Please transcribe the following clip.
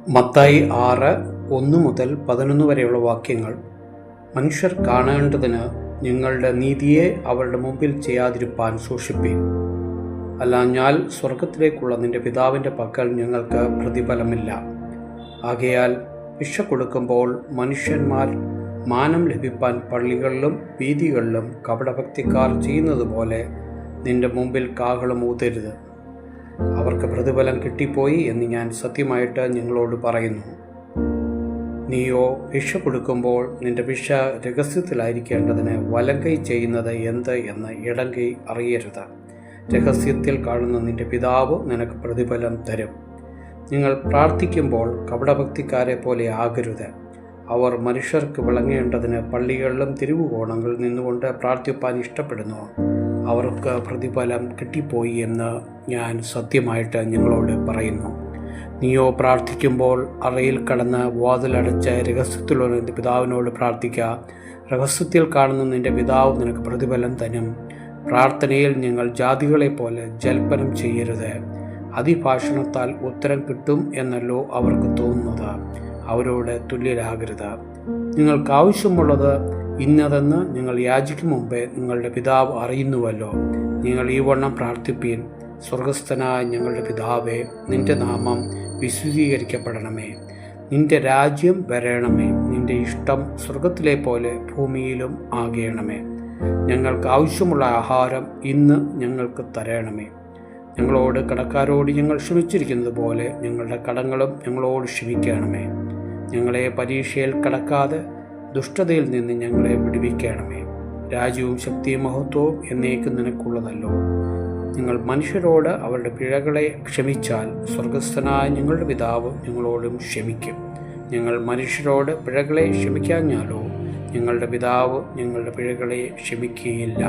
മത്തായി 6:1-11 വരെയുള്ള വാക്യങ്ങൾ. മനുഷ്യർ കാണേണ്ടതിന് നിങ്ങളുടെ നീതിയെ അവരുടെ മുമ്പിൽ ചെയ്യാതിരിപ്പാൻ സൂക്ഷിപ്പീൻ. അല്ലാഞ്ഞാൽ സ്വർഗത്തിലേക്കുള്ള നിന്റെ പിതാവിൻ്റെ പക്കൽ നിങ്ങൾക്ക് പ്രതിഫലമില്ല. ആകയാൽ ഭിക്ഷ കൊടുക്കുമ്പോൾ മനുഷ്യന്മാർ മാനം ലഭിപ്പാൻ പള്ളികളിലും വീഥികളിലും കപടഭക്തിക്കാർ ചെയ്യുന്നതുപോലെ നിന്റെ മുമ്പിൽ കാഹളം ഊതരുത്. അവർക്ക് പ്രതിഫലം കിട്ടിപ്പോയി എന്ന് ഞാൻ സത്യമായിട്ട് നിങ്ങളോട് പറയുന്നു. നീയോ ഭിക്ഷ കൊടുക്കുമ്പോൾ നിന്റെ ഭിക്ഷ രഹസ്യത്തിലായിരിക്കേണ്ടതിന് വലങ്കൈ ചെയ്യുന്നത് എന്ത് എന്ന് ഇടങ്കൈ അറിയരുത്. രഹസ്യത്തിൽ കാണുന്ന നിന്റെ പിതാവ് നിനക്ക് പ്രതിഫലം തരും. നിങ്ങൾ പ്രാർത്ഥിക്കുമ്പോൾ കപടഭക്തിക്കാരെ പോലെ ആകരുത്. അവർ മനുഷ്യർക്ക് വിളങ്ങേണ്ടതിന് പള്ളികളിലും തിരുവുകോണങ്ങളിൽ നിന്നുകൊണ്ട് പ്രാർത്ഥിപ്പാൻ ഇഷ്ടപ്പെടുന്നു. അവർക്ക് പ്രതിഫലം കിട്ടിപ്പോയി എന്ന് ഞാൻ സത്യമായിട്ട് നിങ്ങളോട് പറയുന്നു. നീയോ പ്രാർത്ഥിക്കുമ്പോൾ അറയിൽ കടന്ന് വാതിലടച്ച് രഹസ്യത്തിലുള്ള നിന്റെ പിതാവിനോട് പ്രാർത്ഥിക്കുക. രഹസ്യത്തിൽ കാണുന്ന നിന്റെ പിതാവ് നിനക്ക് പ്രതിഫലം തരും. പ്രാർത്ഥനയിൽ നിങ്ങൾ ജാതികളെപ്പോലെ ജൽപ്പനം ചെയ്യരുത്. അതിഭാഷണത്താൽ ഉത്തരം കിട്ടും എന്നല്ലോ അവർക്ക് തോന്നുന്നത്. അവരോട് തുല്യരാകരുത്. നിങ്ങൾക്ക് ആവശ്യമുള്ളത് ഇന്നതെന്ന് നിങ്ങൾ യാചിക്കും മുമ്പേ നിങ്ങളുടെ പിതാവ് അറിയുന്നുവല്ലോ. നിങ്ങൾ ഈ വണ്ണം പ്രാർത്ഥിപ്പീൻ. സ്വർഗസ്ഥനായ ഞങ്ങളുടെ പിതാവേ, നിന്റെ നാമം വിശുദ്ധീകരിക്കപ്പെടണമേ. നിന്റെ രാജ്യം വരണമേ. നിന്റെ ഇഷ്ടം സ്വർഗത്തിലെ പോലെ ഭൂമിയിലും ആകണമേ. ഞങ്ങൾക്ക് ആവശ്യമുള്ള ആഹാരം ഇന്ന് ഞങ്ങൾക്ക് തരണമേ. ഞങ്ങളോട് കടക്കാരോട് ഞങ്ങൾ ക്ഷമിച്ചിരിക്കുന്നത് പോലെ ഞങ്ങളുടെ കടങ്ങളും ഞങ്ങളോട് ക്ഷമിക്കണമേ. ഞങ്ങളെ പരീക്ഷയിൽ കടക്കാതെ ദുഷ്ടതയിൽ നിന്ന് ഞങ്ങളെ വിടുവിക്കണമേ. രാജ്യവും ശക്തിയും മഹത്വവും എന്നേക്കും നിനക്കുള്ളതല്ലോ. നിങ്ങൾ മനുഷ്യരോട് അവരുടെ പിഴകളെ ക്ഷമിച്ചാൽ സ്വർഗസ്ഥനായ ഞങ്ങളുടെ പിതാവ് ഞങ്ങളോടും ക്ഷമിക്കും. ഞങ്ങൾ മനുഷ്യരോട് പിഴകളെ ക്ഷമിക്കാഞ്ഞാലോ ഞങ്ങളുടെ പിതാവ് ഞങ്ങളുടെ പിഴകളെ ക്ഷമിക്കുകയില്ല.